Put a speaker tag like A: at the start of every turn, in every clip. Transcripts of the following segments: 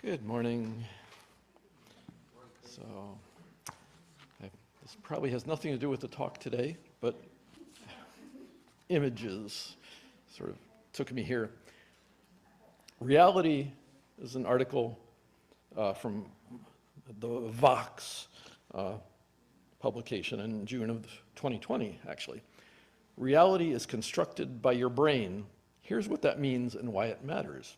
A: Good morning. So, this probably has nothing to do with the talk today, but images sort of took me here. Reality is an article from the Vox publication in June of 2020, actually. Reality is constructed by your brain. Here's what that means and why it matters.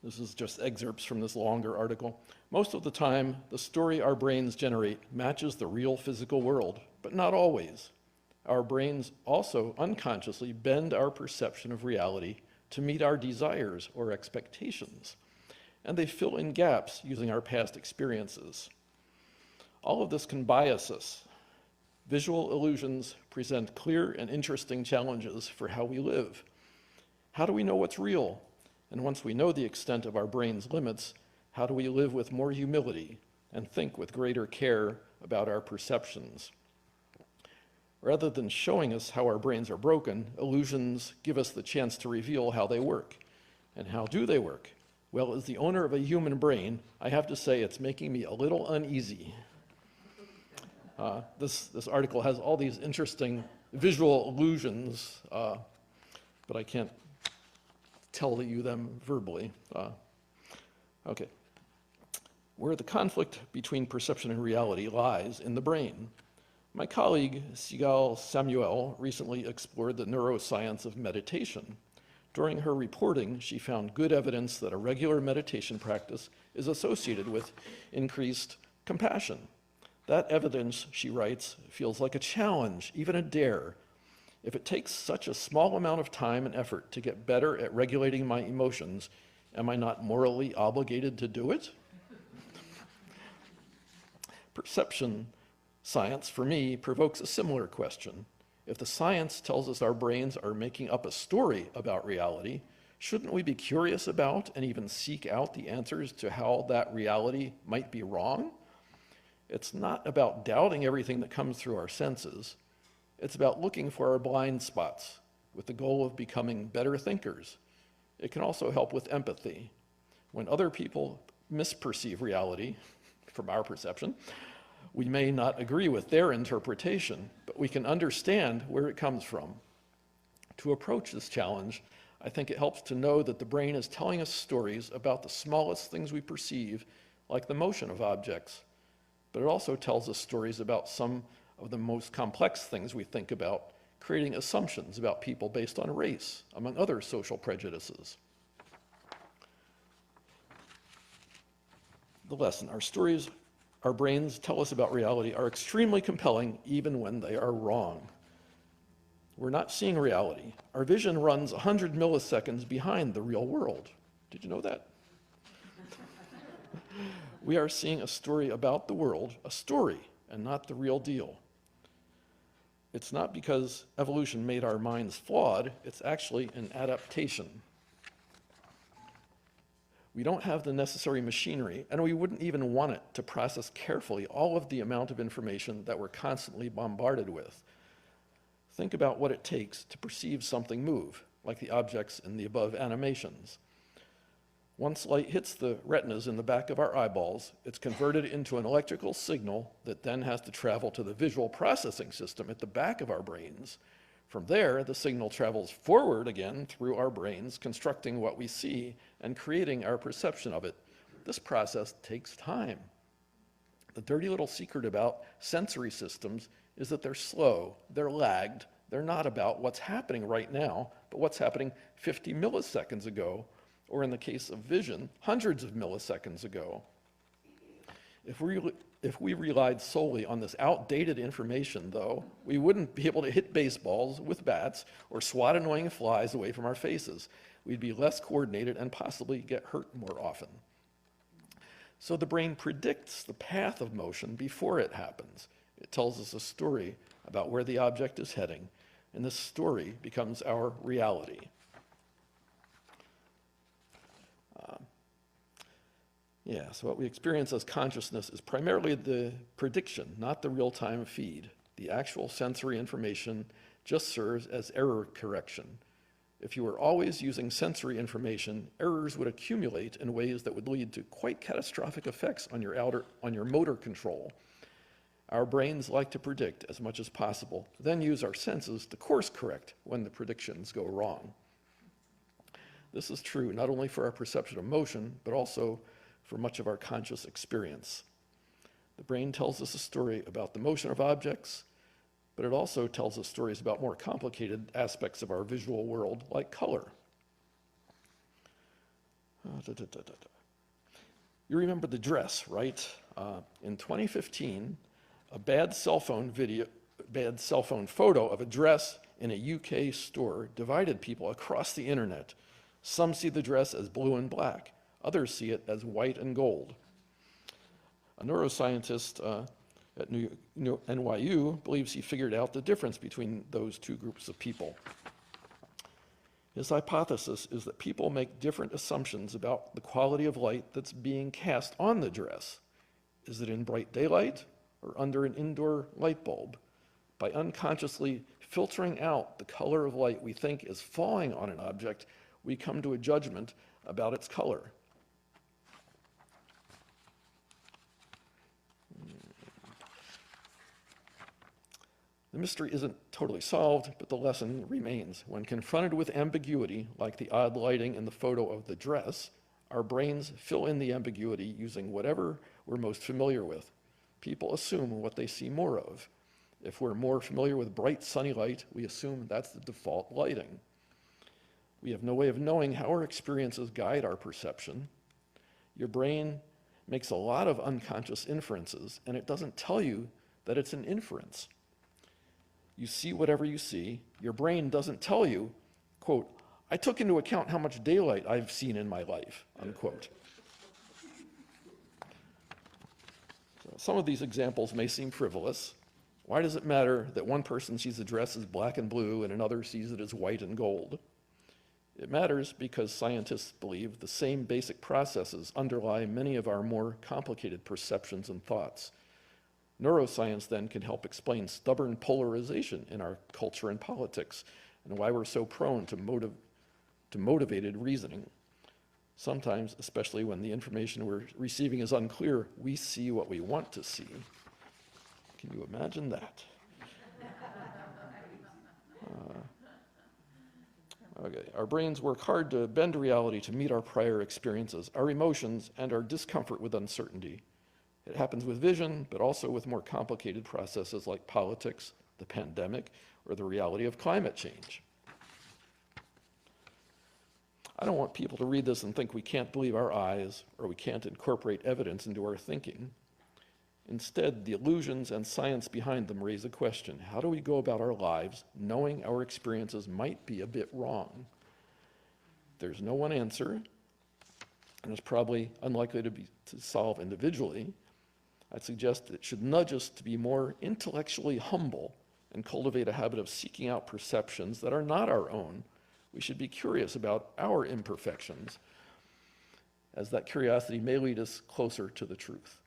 A: This is just excerpts from this longer article. Most of the time, the story our brains generate matches the real physical world, but not always. Our brains also unconsciously bend our perception of reality to meet our desires or expectations, and they fill in gaps using our past experiences. All of this can bias us. Visual illusions present clear and interesting challenges for how we live. How do we know what's real? And once we know the extent of our brain's limits, how do we live with more humility and think with greater care about our perceptions? Rather than showing us how our brains are broken, illusions give us the chance to reveal how they work. And how do they work? Well, as the owner of a human brain, I have to say it's making me a little uneasy. This article has all these interesting visual illusions, but I can't tell you them verbally. Okay. Where the conflict between perception and reality lies in the brain. My colleague, Sigal Samuel, recently explored the neuroscience of meditation. During her reporting, she found good evidence that a regular meditation practice is associated with increased compassion. That evidence, she writes, feels like a challenge, even a dare. If it takes such a small amount of time and effort to get better at regulating my emotions, am I not morally obligated to do it? Perception science, for me, provokes a similar question. If the science tells us our brains are making up a story about reality, shouldn't we be curious about and even seek out the answers to how that reality might be wrong? It's not about doubting everything that comes through our senses. It's about looking for our blind spots with the goal of becoming better thinkers. It can also help with empathy. When other people misperceive reality from our perception, we may not agree with their interpretation, but we can understand where it comes from. To approach this challenge, I think it helps to know that the brain is telling us stories about the smallest things we perceive, like the motion of objects, but it also tells us stories about some of the most complex things we think about, creating assumptions about people based on race, among other social prejudices. The lesson, our stories, our brains tell us about reality are extremely compelling even when they are wrong. We're not seeing reality. Our vision runs 100 milliseconds behind the real world. Did you know that? We are seeing a story about the world, a story, and not the real deal. It's not because evolution made our minds flawed, it's actually an adaptation. We don't have the necessary machinery, and we wouldn't even want it to process carefully all of the amount of information that we're constantly bombarded with. Think about what it takes to perceive something move, like the objects in the above animations. Once light hits the retinas in the back of our eyeballs, it's converted into an electrical signal that then has to travel to the visual processing system at the back of our brains. From there, the signal travels forward again through our brains, constructing what we see and creating our perception of it. This process takes time. The dirty little secret about sensory systems is that they're slow, they're lagged, they're not about what's happening right now, but what's happening 50 milliseconds ago, or in the case of vision, hundreds of milliseconds ago. If we relied solely on this outdated information, though, we wouldn't be able to hit baseballs with bats or swat annoying flies away from our faces. We'd be less coordinated and possibly get hurt more often. So the brain predicts the path of motion before it happens. It tells us a story about where the object is heading, and this story becomes our reality. So what we experience as consciousness is primarily the prediction, not the real-time feed. The actual sensory information just serves as error correction. If you were always using sensory information, errors would accumulate in ways that would lead to quite catastrophic effects on your motor control. Our brains like to predict as much as possible, then use our senses to course correct when the predictions go wrong. This is true not only for our perception of motion, but also for much of our conscious experience. The brain tells us a story about the motion of objects, but it also tells us stories about more complicated aspects of our visual world, like color. You remember the dress, right? In 2015, a bad cell phone photo of a dress in a UK store divided people across the internet. Some see the dress as blue and black. Others see it as white and gold. A neuroscientist at NYU believes he figured out the difference between those two groups of people. His hypothesis is that people make different assumptions about the quality of light that's being cast on the dress. Is it in bright daylight or under an indoor light bulb? By unconsciously filtering out the color of light we think is falling on an object, we come to a judgment about its color. The mystery isn't totally solved, but the lesson remains. When confronted with ambiguity, like the odd lighting in the photo of the dress, our brains fill in the ambiguity using whatever we're most familiar with. People assume what they see more of. If we're more familiar with bright sunny light, we assume that's the default lighting. We have no way of knowing how our experiences guide our perception. Your brain makes a lot of unconscious inferences, and it doesn't tell you that it's an inference. You see whatever you see. Your brain doesn't tell you, quote, I took into account how much daylight I've seen in my life, unquote. So some of these examples may seem frivolous. Why does it matter that one person sees a dress as black and blue and another sees it as white and gold? It matters because scientists believe the same basic processes underlie many of our more complicated perceptions and thoughts. Neuroscience then can help explain stubborn polarization in our culture and politics and why we're so prone to motivated reasoning. Sometimes, especially when the information we're receiving is unclear, we see what we want to see. Can you imagine that? Okay. Our brains work hard to bend reality to meet our prior experiences, our emotions, and our discomfort with uncertainty. It happens with vision, but also with more complicated processes like politics, the pandemic, or the reality of climate change. I don't want people to read this and think we can't believe our eyes or we can't incorporate evidence into our thinking. Instead, the illusions and science behind them raise a question. How do we go about our lives knowing our experiences might be a bit wrong? There's no one answer, and it's probably unlikely to solve individually. I'd suggest it should nudge us to be more intellectually humble and cultivate a habit of seeking out perceptions that are not our own. We should be curious about our imperfections, as that curiosity may lead us closer to the truth.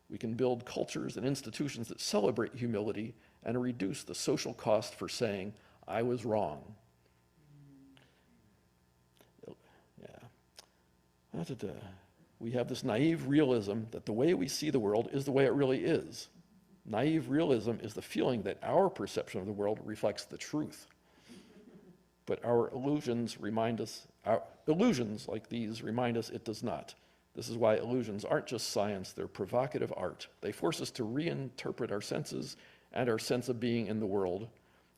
A: We can build cultures and institutions that celebrate humility and reduce the social cost for saying, I was wrong. Yeah. We have this naive realism that the way we see the world is the way it really is. Naive realism is the feeling that our perception of the world reflects the truth. But our illusions like these remind us it does not. This is why illusions aren't just science, they're provocative art. They force us to reinterpret our senses and our sense of being in the world.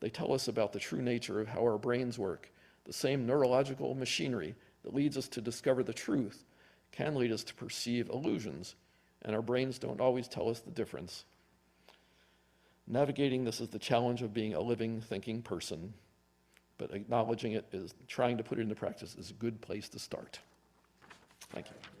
A: They tell us about the true nature of how our brains work. The same neurological machinery that leads us to discover the truth can lead us to perceive illusions, and our brains don't always tell us the difference. Navigating this is the challenge of being a living, thinking person, but acknowledging it is, trying to put it into practice is a good place to start. Thank you.